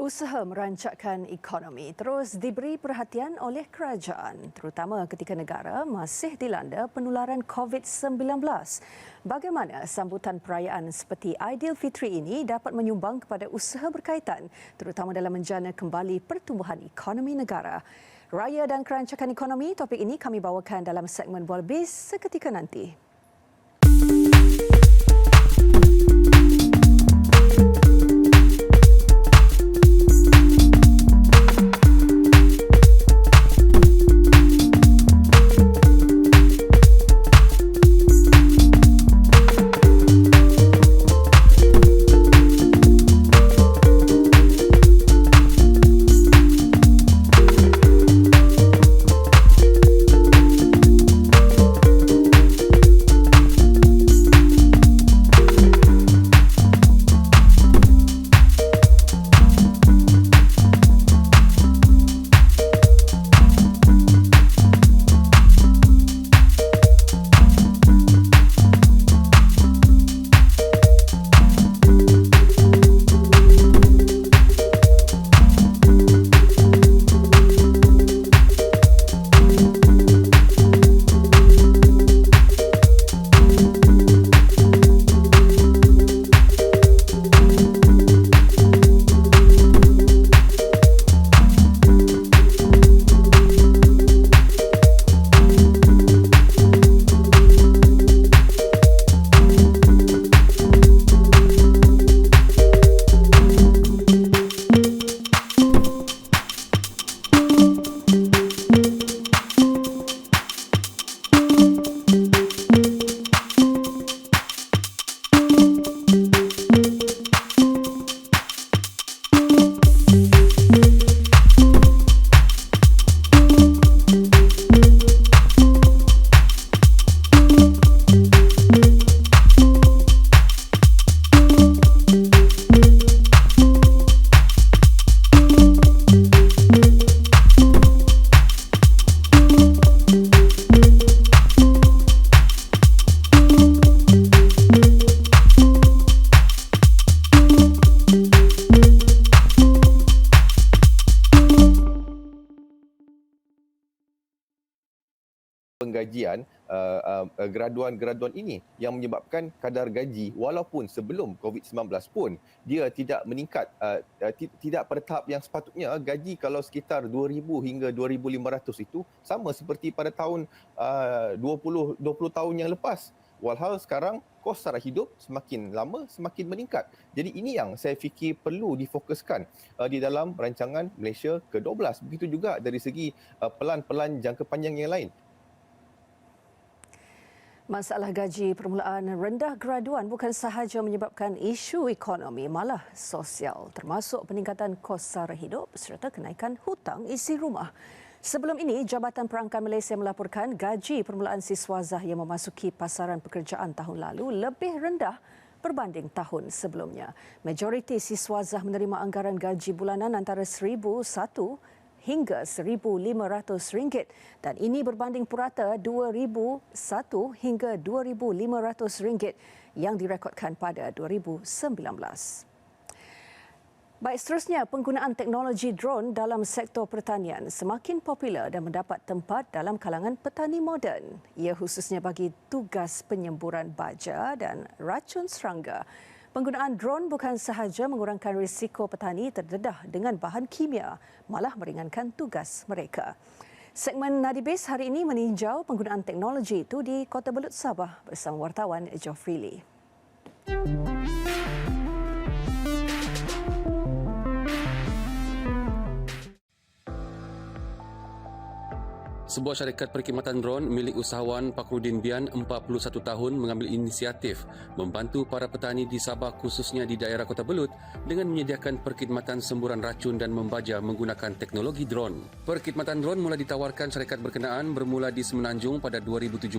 Usaha merancakkan ekonomi terus diberi perhatian oleh kerajaan, terutama ketika negara masih dilanda penularan COVID-19. Bagaimana sambutan perayaan seperti Aidilfitri ini dapat menyumbang kepada usaha berkaitan, terutama dalam menjana kembali pertumbuhan ekonomi negara? Raya dan kerancakan ekonomi, topik ini kami bawakan dalam segmen Bola Biz seketika nanti. Penggajian graduan-graduan ini yang menyebabkan kadar gaji walaupun sebelum COVID-19 pun dia tidak meningkat, tidak pada tahap yang sepatutnya. Gaji kalau sekitar 2,000 hingga 2,500 itu sama seperti pada tahun 20 tahun yang lepas. Walhal sekarang kos sara hidup semakin lama semakin meningkat. Jadi ini yang saya fikir perlu difokuskan di dalam rancangan Malaysia ke-12. Begitu juga dari segi pelan-pelan jangka panjang yang lain. Masalah gaji permulaan rendah graduan bukan sahaja menyebabkan isu ekonomi, malah sosial, termasuk peningkatan kos sara hidup serta kenaikan hutang isi rumah. Sebelum ini, Jabatan Perangkan Malaysia melaporkan gaji permulaan siswazah yang memasuki pasaran pekerjaan tahun lalu lebih rendah berbanding tahun sebelumnya. Majoriti siswazah menerima anggaran gaji bulanan antara RM1,001 hingga RM1,500 dan ini berbanding purata RM2,001 hingga RM2,500 yang direkodkan pada 2019. Baik, seterusnya, penggunaan teknologi drone dalam sektor pertanian semakin popular dan mendapat tempat dalam kalangan petani moden. Ia khususnya bagi tugas penyemburan baja dan racun serangga. Penggunaan drone bukan sahaja mengurangkan risiko petani terdedah dengan bahan kimia, malah meringankan tugas mereka. Segmen Nadi Biz hari ini meninjau penggunaan teknologi itu di Kota Belud, Sabah bersama wartawan Geoffrey Lee. Sebuah syarikat perkhidmatan drone milik usahawan Fakhruddin Bian, 41 tahun, mengambil inisiatif membantu para petani di Sabah khususnya di daerah Kota Belud dengan menyediakan perkhidmatan semburan racun dan membaja menggunakan teknologi drone. Perkhidmatan drone mula ditawarkan syarikat berkenaan bermula di Semenanjung pada 2017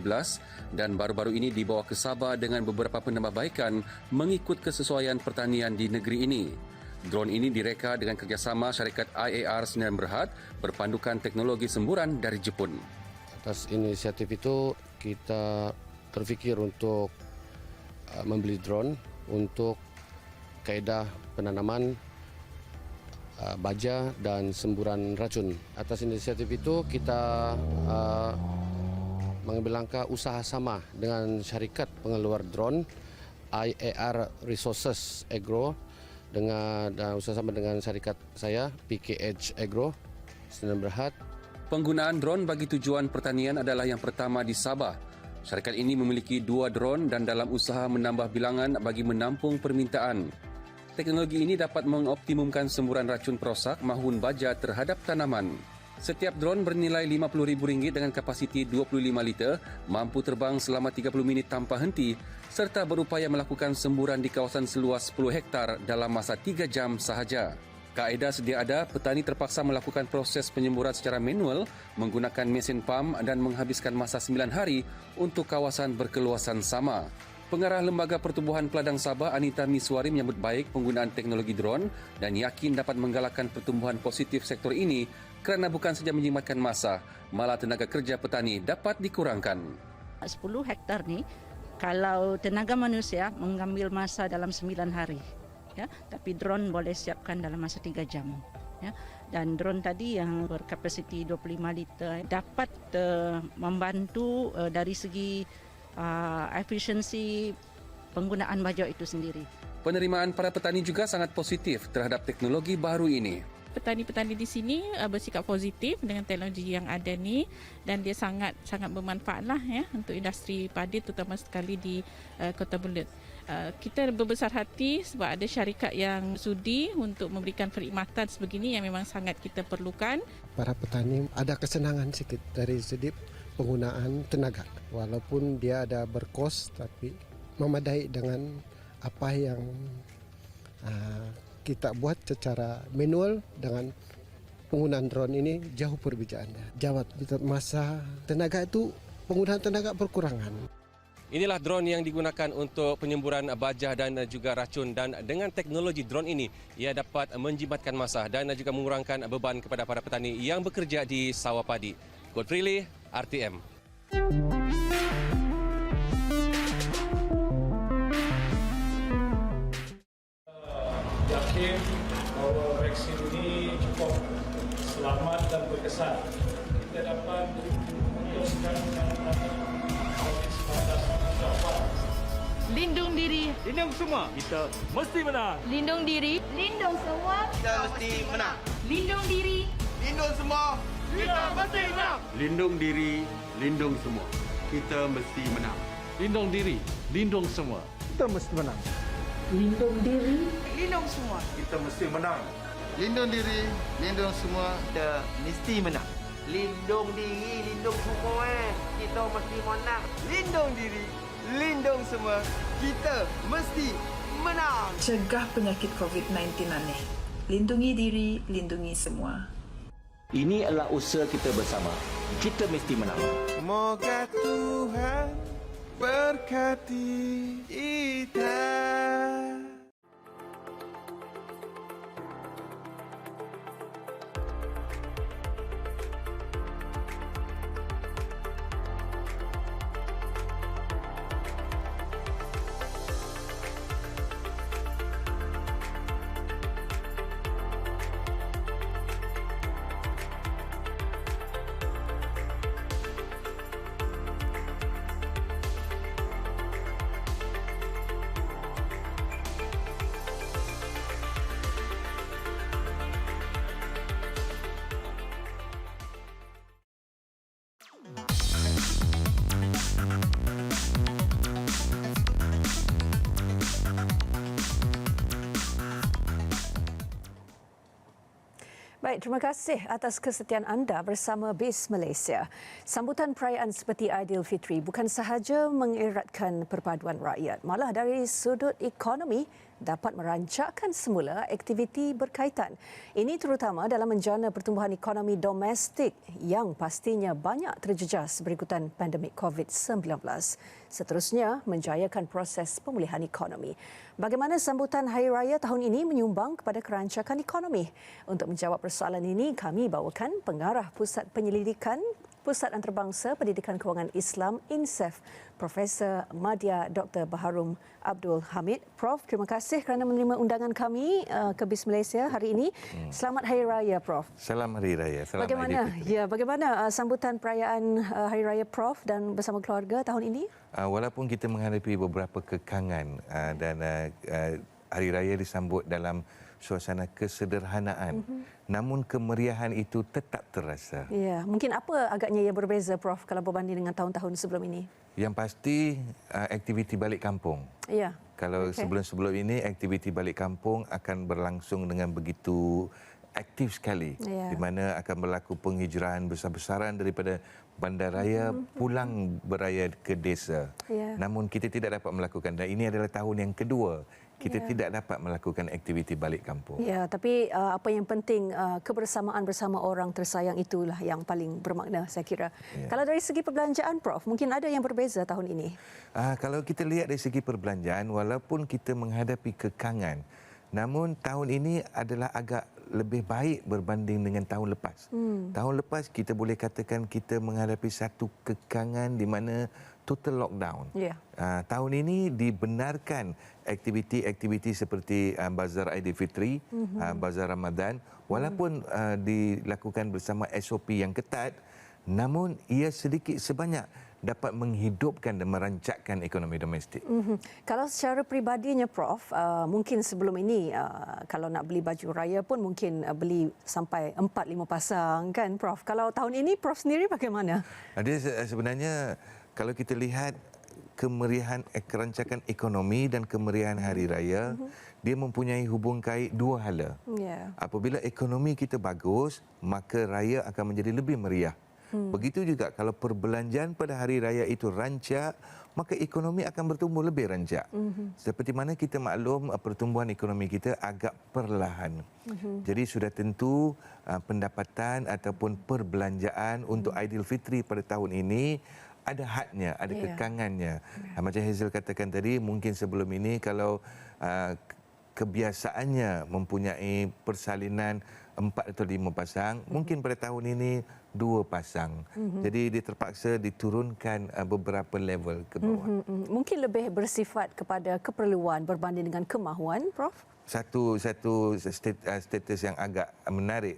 dan baru-baru ini dibawa ke Sabah dengan beberapa penambahbaikan mengikut kesesuaian pertanian di negeri ini. Drone ini direka dengan kerjasama syarikat IAR Sdn Berhad berpandukan teknologi semburan dari Jepun. Atas inisiatif itu kita terfikir untuk membeli drone untuk kaedah penanaman baja dan semburan racun. Atas inisiatif itu kita mengambil langkah usaha sama dengan syarikat pengeluar drone IAR Resources Agro dengan usaha sama dengan syarikat saya PKH Agro Sdn Bhd. Penggunaan drone bagi tujuan pertanian adalah yang pertama di Sabah. Syarikat ini memiliki 2 drone dan dalam usaha menambah bilangan bagi menampung permintaan. Teknologi ini dapat mengoptimumkan semburan racun perosak mahun baja terhadap tanaman. Setiap drone bernilai RM50,000 dengan kapasiti 25 liter, mampu terbang selama 30 minit tanpa henti serta berupaya melakukan semburan di kawasan seluas 10 hektar dalam masa 3 jam sahaja. Kaedah sedia ada, petani terpaksa melakukan proses penyemburan secara manual menggunakan mesin pam dan menghabiskan masa 9 hari untuk kawasan berkeluasan sama. Pengarah Lembaga Pertubuhan Peladang Sabah Anita Miswari menyambut baik penggunaan teknologi drone dan yakin dapat menggalakkan pertumbuhan positif sektor ini kerana bukan saja menjimatkan masa, malah tenaga kerja petani dapat dikurangkan. 10 hektar ni, kalau tenaga manusia mengambil masa dalam 9 hari, ya, tapi drone boleh siapkan dalam masa 3 jam. Ya. Dan drone tadi yang berkapasiti 25 liter dapat membantu dari segi efisiensi penggunaan baja itu sendiri. Penerimaan para petani juga sangat positif terhadap teknologi baru ini. Petani-petani di sini bersikap positif dengan teknologi yang ada ni dan dia sangat bermanfaat lah ya untuk industri padi terutama sekali di Kota Belud. Kita berbesar hati sebab ada syarikat yang sudi untuk memberikan perkhidmatan sebegini yang memang sangat kita perlukan. Para petani ada kesenangan sikit dari segi penggunaan tenaga. Walaupun dia ada berkos tapi memadai dengan apa yang kita buat secara manual dengan penggunaan drone ini jauh perbezaannya. Jawab masa tenaga itu penggunaan tenaga berkurangan. Inilah drone yang digunakan untuk penyemburan baja dan juga racun dan dengan teknologi drone ini ia dapat menjimatkan masa dan juga mengurangkan beban kepada para petani yang bekerja di sawah padi. Godfrey Lee, RTM. Yakin bahawa vaksin ini cukup selamat dan berkesan. Kita dapat memutuskan lindung diri, lindung semua, kita mesti menang. lindung diri, lindung semua, kita mesti menang. lindung diri, Lindung semua, kita mesti menang. Lindung diri, lindung semua. Kita mesti menang. Lindung diri, lindung semua, kita mesti menang. lindung diri, Lindung semua, kita mesti menang. Lindung diri, lindung semua, kita mesti menang. Lindung diri, lindung semua, kita mesti menang. Lindung diri, lindung semua, kita mesti menang. Cegah penyakit COVID-19 aneh. Lindungi diri, lindungi semua. Ini adalah usaha kita bersama. Kita mesti menang. Semoga Tuhan berkati kita. Baik, terima kasih atas kesetiaan anda bersama BIS Malaysia. Sambutan perayaan seperti Aidilfitri bukan sahaja mengeratkan perpaduan rakyat, malah dari sudut ekonomi dapat merancakkan semula aktiviti berkaitan. Ini terutama dalam menjana pertumbuhan ekonomi domestik yang pastinya banyak terjejas berikutan pandemik COVID-19. Seterusnya, menjayakan proses pemulihan ekonomi. Bagaimana sambutan Hari Raya tahun ini menyumbang kepada kerancakan ekonomi? Untuk menjawab persoalan ini, kami bawakan pengarah Pusat Penyelidikan Pusat Antarabangsa Pendidikan Kewangan Islam INSEF, Profesor Madya Dr. Baharum Abdul Hamid. Prof, terima kasih kerana menerima undangan kami ke BIS Malaysia hari ini. Selamat Hari Raya, Prof. Salam Hari Raya. Salam Bagaimana sambutan perayaan Hari Raya Prof dan bersama keluarga tahun ini? Walaupun kita menghadapi beberapa kekangan dan Hari Raya disambut dalam suasana kesederhanaan, namun kemeriahan itu tetap terasa. Ya, mungkin apa agaknya yang berbeza, Prof, kalau berbanding dengan tahun-tahun sebelum ini? Yang pasti aktiviti balik kampung. Ya. Kalau sebelum-sebelum ini aktiviti balik kampung akan berlangsung dengan begitu aktif sekali, di mana akan berlaku penghijrahan besar-besaran daripada bandaraya pulang beraya ke desa. Namun kita tidak dapat melakukan, dan ini adalah tahun yang kedua kita tidak dapat melakukan aktiviti balik kampung. Ya, tapi apa yang penting kebersamaan bersama orang tersayang itulah yang paling bermakna, saya kira. Kalau dari segi perbelanjaan, Prof, mungkin ada yang berbeza tahun ini. Kalau kita lihat dari segi perbelanjaan, walaupun kita menghadapi kekangan, namun tahun ini adalah agak lebih baik berbanding dengan tahun lepas. Tahun lepas kita boleh katakan kita menghadapi satu kekangan di mana total lockdown. Tahun ini dibenarkan aktiviti-aktiviti seperti Bazar Aidilfitri, Bazar Ramadan, walaupun dilakukan bersama SOP yang ketat, namun ia sedikit sebanyak dapat menghidupkan dan merancakkan ekonomi domestik. Kalau secara peribadinya, Prof, mungkin sebelum ini kalau nak beli baju raya pun mungkin beli sampai 4-5 pasang, kan, Prof? Kalau tahun ini, Prof sendiri bagaimana? Dia sebenarnya kalau kita lihat kemeriahan kerancakan ekonomi dan kemeriahan hari raya, dia mempunyai hubung kait dua hala. Apabila ekonomi kita bagus, maka raya akan menjadi lebih meriah. Begitu juga kalau perbelanjaan pada hari raya itu rancak, maka ekonomi akan bertumbuh lebih rancak. Seperti mana kita maklum, pertumbuhan ekonomi kita agak perlahan. Jadi sudah tentu pendapatan ataupun perbelanjaan untuk Aidilfitri pada tahun ini ada hadnya, ada kekangannya. Macam Hazel katakan tadi, mungkin sebelum ini kalau kebiasaannya mempunyai persalinan 4 atau 5 pasang, mungkin pada tahun ini 2 pasang. Jadi dia terpaksa diturunkan beberapa level ke bawah. Mungkin lebih bersifat kepada keperluan berbanding dengan kemahuan, Prof? Satu status yang agak menarik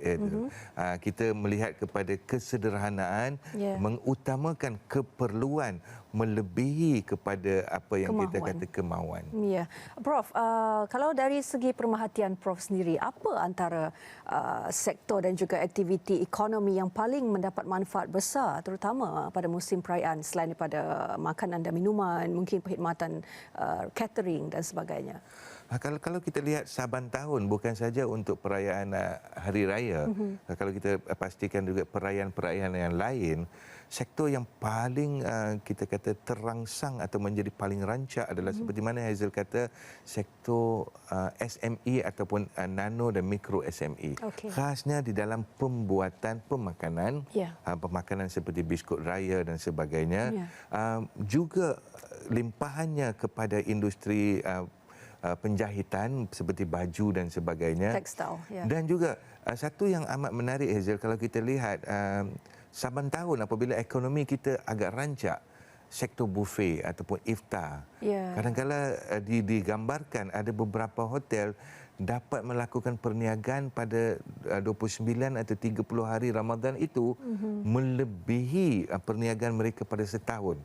kita melihat kepada kesederhanaan, mengutamakan keperluan melebihi kepada apa yang kita kata kemahuan. Ya, Prof, kalau dari segi pemerhatian Prof sendiri, apa antara sektor dan juga aktiviti ekonomi yang paling mendapat manfaat besar terutama pada musim perayaan selain daripada makanan dan minuman, mungkin perkhidmatan catering dan sebagainya? Kalau kita lihat saban tahun, bukan saja untuk perayaan Hari Raya, kalau kita pastikan juga perayaan-perayaan yang lain, sektor yang paling kita kata terangsang atau menjadi paling rancak adalah seperti mana Hazel kata, sektor SME ataupun nano dan mikro SME. Khasnya di dalam pembuatan pemakanan, pemakanan seperti biskut raya dan sebagainya, juga limpahannya kepada industri penjahitan seperti baju dan sebagainya. Tekstil. Dan juga satu yang amat menarik, Hazel, kalau kita lihat saban tahun apabila ekonomi kita agak rancak, sektor buffet ataupun iftar, kadang-kadang digambarkan ada beberapa hotel dapat melakukan perniagaan pada 29 atau 30 hari Ramadan itu melebihi perniagaan mereka pada setahun.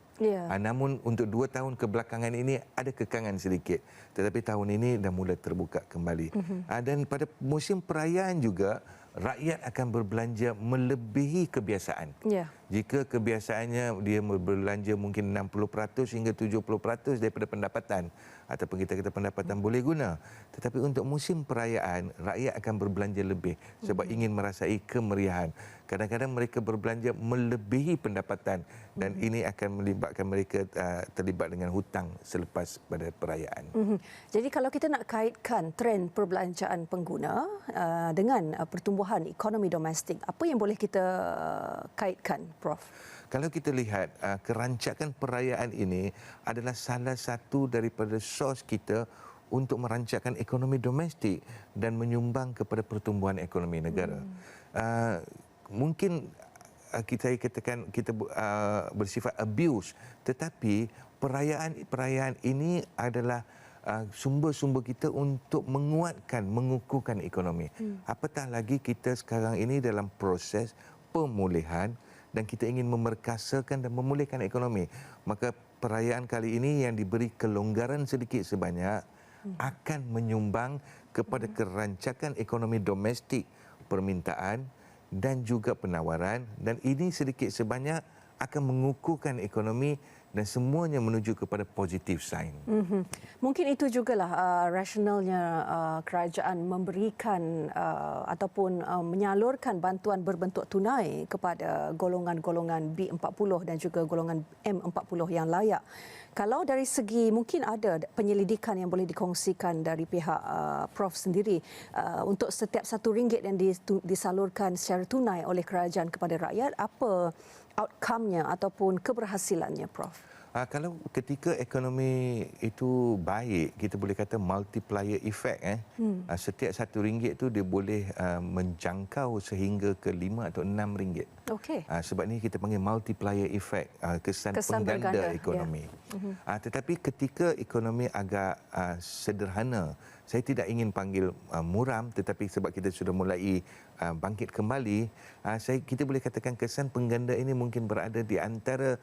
Namun untuk 2 tahun kebelakangan ini ada kekangan sedikit. Tetapi tahun ini dah mula terbuka kembali. Dan pada musim perayaan juga, rakyat akan berbelanja melebihi kebiasaan. Jika kebiasaannya dia berbelanja mungkin 60% hingga 70% daripada pendapatan, ataupun kita kata pendapatan boleh guna. Tetapi untuk musim perayaan, rakyat akan berbelanja lebih sebab ingin merasai kemeriahan. Kadang-kadang mereka berbelanja melebihi pendapatan dan ini akan melibatkan mereka terlibat dengan hutang selepas pada perayaan. Jadi kalau kita nak kaitkan trend perbelanjaan pengguna dengan pertumbuhan ekonomi domestik, apa yang boleh kita kaitkan, Prof? Kalau kita lihat kerancakan perayaan ini adalah salah satu daripada sos kita untuk merancakkan ekonomi domestik dan menyumbang kepada pertumbuhan ekonomi negara. Mungkin kita katakan kita bersifat abuse, tetapi perayaan ini adalah sumber-sumber kita untuk menguatkan, mengukuhkan ekonomi. Apatah lagi kita sekarang ini dalam proses pemulihan dan kita ingin memerkasakan dan memulihkan ekonomi. Maka perayaan kali ini yang diberi kelonggaran sedikit sebanyak akan menyumbang kepada kerancakan ekonomi domestik, permintaan dan juga penawaran, dan ini sedikit sebanyak akan mengukuhkan ekonomi dan semuanya menuju kepada positive sign. Mungkin itu jugalah rasionalnya kerajaan memberikan ataupun menyalurkan bantuan berbentuk tunai kepada golongan-golongan B40 dan juga golongan M40 yang layak. Kalau dari segi mungkin ada penyelidikan yang boleh dikongsikan dari pihak Prof sendiri untuk setiap RM1 yang disalurkan secara tunai oleh kerajaan kepada rakyat, apa outcome-nya ataupun keberhasilannya, Prof? Kalau ketika ekonomi itu baik, kita boleh kata multiplier effect. Setiap RM1 itu dia boleh menjangkau sehingga ke RM5 atau RM6. Okey. Sebab ni kita panggil multiplier effect, kesan pengganda ekonomi. Tetapi ketika ekonomi agak sederhana, saya tidak ingin panggil muram, tetapi sebab kita sudah mulai bangkit kembali, kita boleh katakan kesan pengganda ini mungkin berada di antara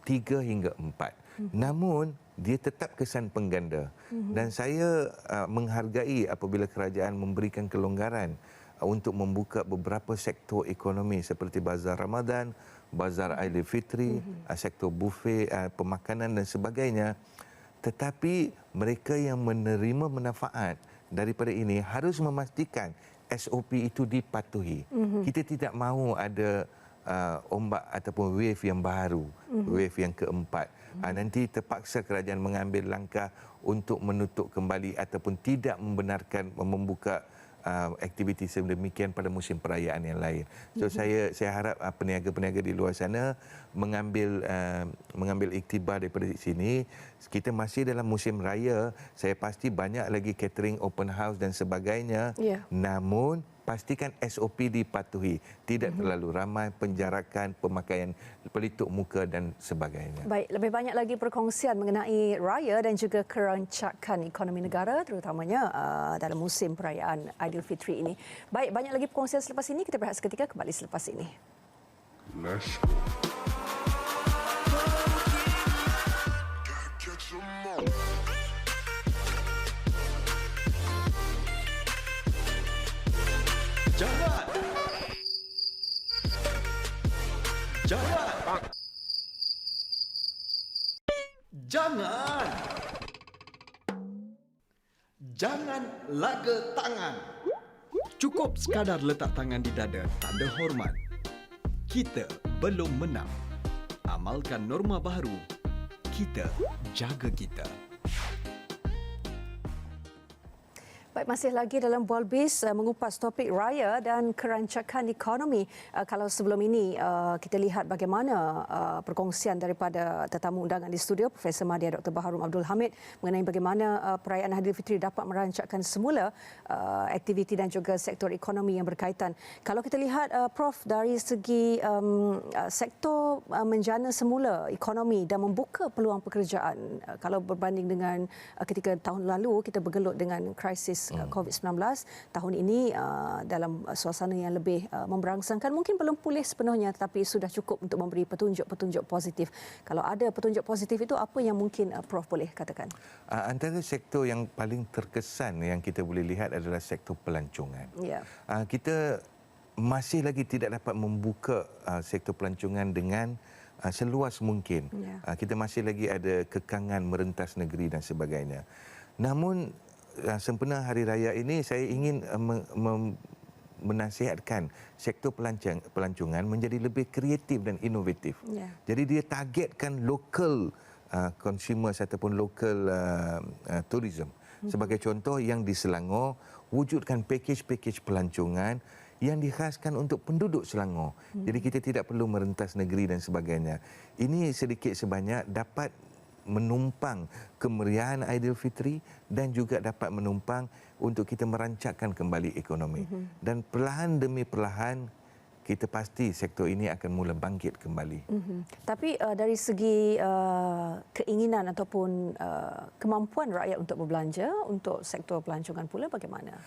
3 hingga 4. Namun dia tetap kesan pengganda. Dan saya menghargai apabila kerajaan memberikan kelonggaran untuk membuka beberapa sektor ekonomi seperti bazar Ramadan, bazar Aidilfitri, sektor buffet, pemakanan dan sebagainya. Tetapi mereka yang menerima manfaat daripada ini harus memastikan SOP itu dipatuhi. Kita tidak mahu ada ombak ataupun wave yang baru, wave yang keempat. Nanti terpaksa kerajaan mengambil langkah untuk menutup kembali ataupun tidak membenarkan membuka aktiviti sedemikian pada musim perayaan yang lain. So saya harap peniaga-peniaga di luar sana mengambil iktibar daripada sini. Kita masih dalam musim raya, saya pasti banyak lagi catering, open house dan sebagainya. Namun pastikan SOP dipatuhi, tidak terlalu ramai penjarakan, pemakaian pelitup muka dan sebagainya. Baik, lebih banyak lagi perkongsian mengenai raya dan juga kerancakan ekonomi negara terutamanya dalam musim perayaan Aidilfitri ini. Baik, banyak lagi perkongsian selepas ini. Kita berehat seketika, kembali selepas ini. Jangan laga tangan. Cukup sekadar letak tangan di dada, tanda hormat. Kita belum menang. Amalkan norma baru. Kita jaga kita. Baik, masih lagi dalam Bual Biz mengupas topik raya dan kerancakan ekonomi. Kalau sebelum ini kita lihat bagaimana perkongsian daripada tetamu undangan di studio, Profesor Madya Dr. Baharum Abdul Hamid, mengenai bagaimana perayaan Aidilfitri dapat merancakkan semula aktiviti dan juga sektor ekonomi yang berkaitan. Kalau kita lihat, Prof, dari segi sektor menjana semula ekonomi dan membuka peluang pekerjaan, kalau berbanding dengan ketika tahun lalu kita bergelut dengan krisis COVID-19, tahun ini dalam suasana yang lebih memberangsangkan, mungkin belum pulih sepenuhnya tetapi sudah cukup untuk memberi petunjuk-petunjuk positif. Kalau ada petunjuk positif itu, apa yang mungkin Prof boleh katakan? Antara sektor yang paling terkesan yang kita boleh lihat adalah sektor pelancongan. Kita masih lagi tidak dapat membuka sektor pelancongan dengan seluas mungkin. Kita masih lagi ada kekangan merentas negeri dan sebagainya. Namun sempena Hari Raya ini, saya ingin menasihatkan sektor pelancongan menjadi lebih kreatif dan inovatif. Jadi dia targetkan local consumers ataupun local tourism. Sebagai contoh, yang di Selangor, wujudkan pakej-pakej pelancongan yang dikhaskan untuk penduduk Selangor. Jadi kita tidak perlu merentas negeri dan sebagainya. Ini sedikit sebanyak dapat menumpang kemeriahan Aidilfitri dan juga dapat menumpang untuk kita merancakkan kembali ekonomi. Dan perlahan demi perlahan kita pasti sektor ini akan mula bangkit kembali. Tapi dari segi keinginan ataupun kemampuan rakyat untuk berbelanja untuk sektor pelancongan pula bagaimana?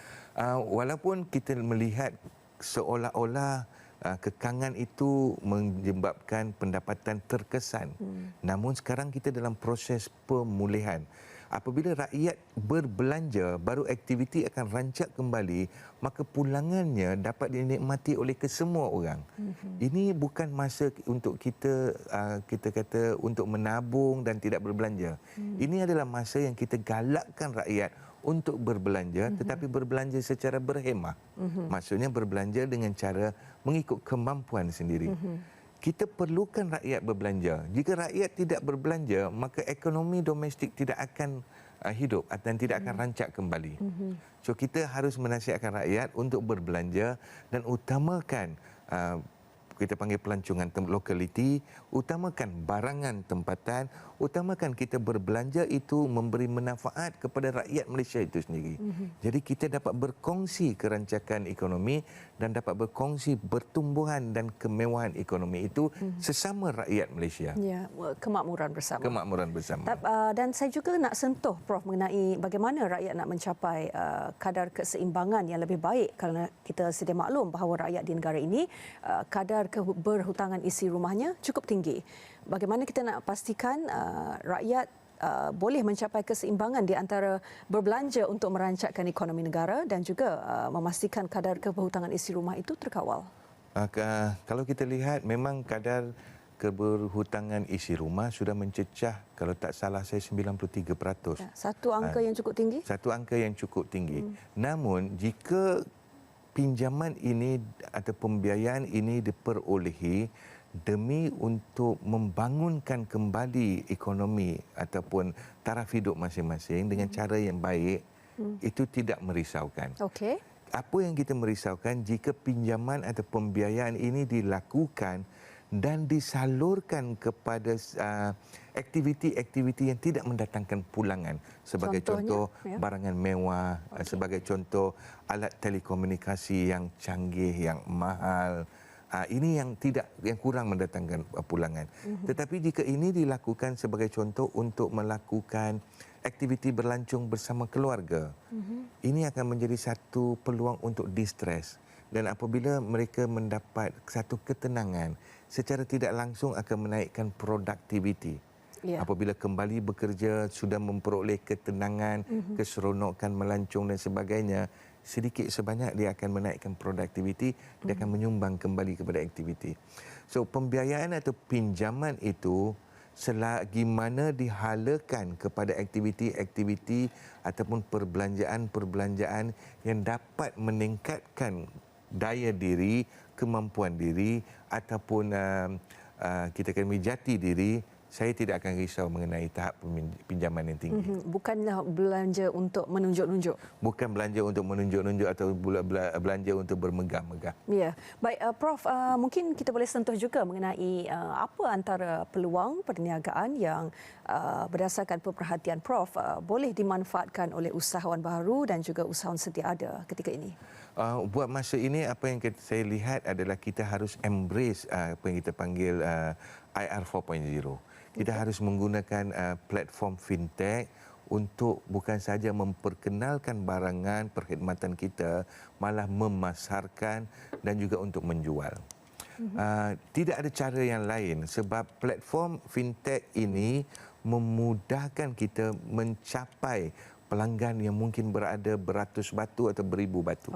Walaupun kita melihat seolah-olah kekangan itu menyebabkan pendapatan terkesan, namun sekarang kita dalam proses pemulihan. Apabila rakyat berbelanja, baru aktiviti akan rancak kembali, maka pulangannya dapat dinikmati oleh kesemua orang. Ini bukan masa untuk kita kata untuk menabung dan tidak berbelanja. Ini adalah masa yang kita galakkan rakyat untuk berbelanja, tetapi berbelanja secara berhemah. Maksudnya berbelanja dengan cara mengikut kemampuan sendiri. Kita perlukan rakyat berbelanja. Jika rakyat tidak berbelanja, maka ekonomi domestik tidak akan hidup dan tidak akan rancak kembali. So kita harus menasihatkan rakyat untuk berbelanja dan utamakan kita panggil pelancongan lokaliti, utamakan barangan tempatan, utamakan kita berbelanja itu memberi manfaat kepada rakyat Malaysia itu sendiri. Jadi kita dapat berkongsi kerancakan ekonomi dan dapat berkongsi pertumbuhan dan kemewahan ekonomi itu sesama rakyat Malaysia. Ya, kemakmuran bersama. Kemakmuran bersama. Dan saya juga nak sentuh Prof mengenai bagaimana rakyat nak mencapai kadar keseimbangan yang lebih baik, kerana kita sedia maklum bahawa rakyat di negara ini kadar keberhutangan isi rumahnya cukup tinggi. Bagaimana kita nak pastikan rakyat boleh mencapai keseimbangan di antara berbelanja untuk merancakkan ekonomi negara dan juga memastikan kadar keberhutangan isi rumah itu terkawal? Kalau kita lihat, memang kadar keberhutangan isi rumah sudah mencecah, kalau tak salah saya 93%. Satu angka yang cukup tinggi? Satu angka yang cukup tinggi. Namun jika pinjaman ini atau pembiayaan ini diperolehi demi untuk membangunkan kembali ekonomi ataupun taraf hidup masing-masing dengan cara yang baik, itu tidak merisaukan. Okey. Apa yang kita merisaukan jika pinjaman atau pembiayaan ini dilakukan dan disalurkan kepada aktiviti-aktiviti yang tidak mendatangkan pulangan. Sebagai contoh, barangan mewah, sebagai contoh alat telekomunikasi yang canggih, yang mahal. Ini yang kurang mendatangkan pulangan. Tetapi jika ini dilakukan sebagai contoh untuk melakukan aktiviti berlancung bersama keluarga, ini akan menjadi satu peluang untuk distres. Dan apabila mereka mendapat satu ketenangan, secara tidak langsung akan menaikkan produktiviti. Apabila kembali bekerja, sudah memperoleh ketenangan, keseronokan melancung dan sebagainya, sedikit sebanyak dia akan menaikkan produktiviti, dia akan menyumbang kembali kepada aktiviti. So pembiayaan atau pinjaman itu selagi mana dihalakan kepada aktiviti-aktiviti ataupun perbelanjaan-perbelanjaan yang dapat meningkatkan daya diri, kemampuan diri ataupun kita kata jati diri, saya tidak akan risau mengenai tahap pinjaman yang tinggi. Bukanlah belanja untuk menunjuk-nunjuk. Bukan belanja untuk menunjuk-nunjuk atau belanja untuk bermegah-megah. Ya, baik Prof, mungkin kita boleh sentuh juga mengenai apa antara peluang perniagaan yang berdasarkan pemerhatian Prof boleh dimanfaatkan oleh usahawan baru dan juga usahawan sedia ada ketika ini. Buat masa ini, apa yang saya lihat adalah kita harus embrace apa yang kita panggil IR 4.0. Kita harus menggunakan platform fintech untuk bukan saja memperkenalkan barangan perkhidmatan kita, malah memasarkan dan juga untuk menjual. Tidak ada cara yang lain sebab platform fintech ini memudahkan kita mencapai pelanggan yang mungkin berada beratus batu atau beribu batu.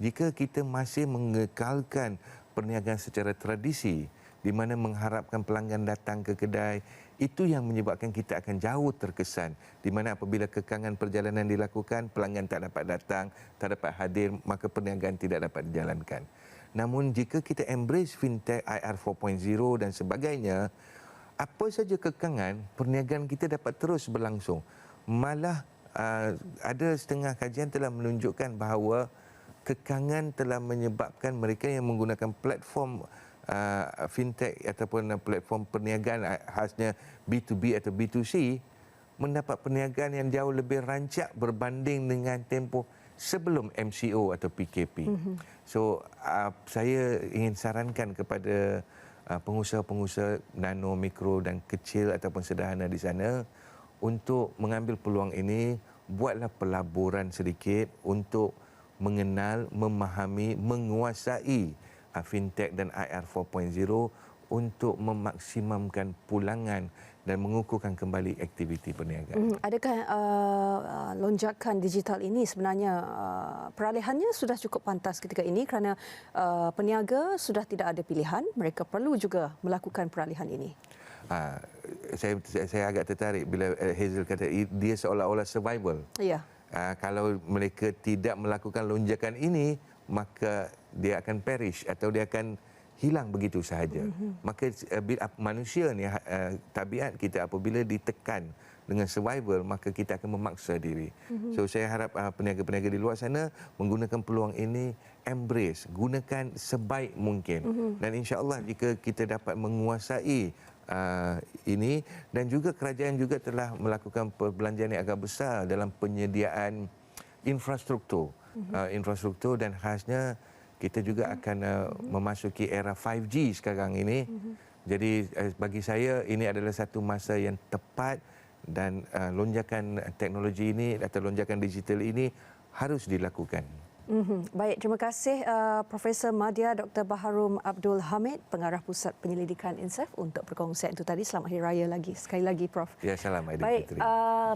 Jika kita masih mengekalkan perniagaan secara tradisi, di mana mengharapkan pelanggan datang ke kedai, itu yang menyebabkan kita akan jauh terkesan. Di mana apabila kekangan perjalanan dilakukan, pelanggan tak dapat datang, tak dapat hadir, maka perniagaan tidak dapat dijalankan. Namun jika kita embrace fintech, IR 4.0 dan sebagainya, apa saja kekangan, perniagaan kita dapat terus berlangsung. Malah ada setengah kajian telah menunjukkan bahawa kekangan telah menyebabkan mereka yang menggunakan platform fintech ataupun platform perniagaan khasnya B2B atau B2C mendapat perniagaan yang jauh lebih rancak berbanding dengan tempoh sebelum MCO atau PKP. So saya ingin sarankan kepada pengusaha-pengusaha nano, mikro dan kecil ataupun sederhana di sana untuk mengambil peluang ini, buatlah pelaburan sedikit untuk mengenal, memahami, menguasai fintech dan IR 4.0 untuk memaksimumkan pulangan dan mengukuhkan kembali aktiviti perniagaan. Adakah lonjakan digital ini sebenarnya peralihannya sudah cukup pantas ketika ini kerana peniaga sudah tidak ada pilihan, mereka perlu juga melakukan peralihan ini? Saya agak tertarik bila Hazel kata dia seolah-olah survival. Ya. Kalau mereka tidak melakukan lonjakan ini, maka dia akan perish atau dia akan hilang begitu sahaja. Maka manusia ni tabiat kita apabila ditekan dengan survival, maka kita akan memaksa diri. So saya harap peniaga-peniaga di luar sana menggunakan peluang ini, embrace, gunakan sebaik mungkin. Dan insya-Allah jika kita dapat menguasai ini, dan juga kerajaan juga telah melakukan perbelanjaan yang agak besar dalam penyediaan infrastruktur. Infrastruktur dan khasnya kita juga akan memasuki era 5G sekarang ini. Jadi bagi saya ini adalah satu masa yang tepat dan lonjakan teknologi ini atau lonjakan digital ini harus dilakukan. Baik, terima kasih Profesor Madya Dr. Baharum Abdul Hamid, Pengarah Pusat Penyelidikan INSAF untuk perkongsian itu tadi. Selamat Hari Raya lagi. Sekali lagi Prof. Ya, salam Baik, Aidilfitri.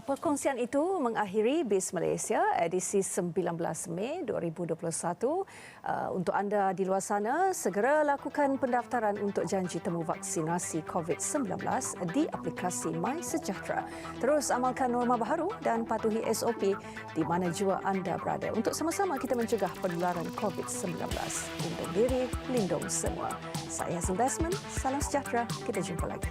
perkongsian itu mengakhiri BIS Malaysia edisi 19 Mei 2021. Untuk anda di luar sana, segera lakukan pendaftaran untuk janji temu vaksinasi COVID-19 di aplikasi MySejahtera. Terus amalkan norma baharu dan patuhi SOP di mana jua anda berada untuk sama-sama kita mencegah penularan COVID-19. Lindung diri, lindung semua. Saya Hazel Desmond, salam sejahtera. Kita jumpa lagi.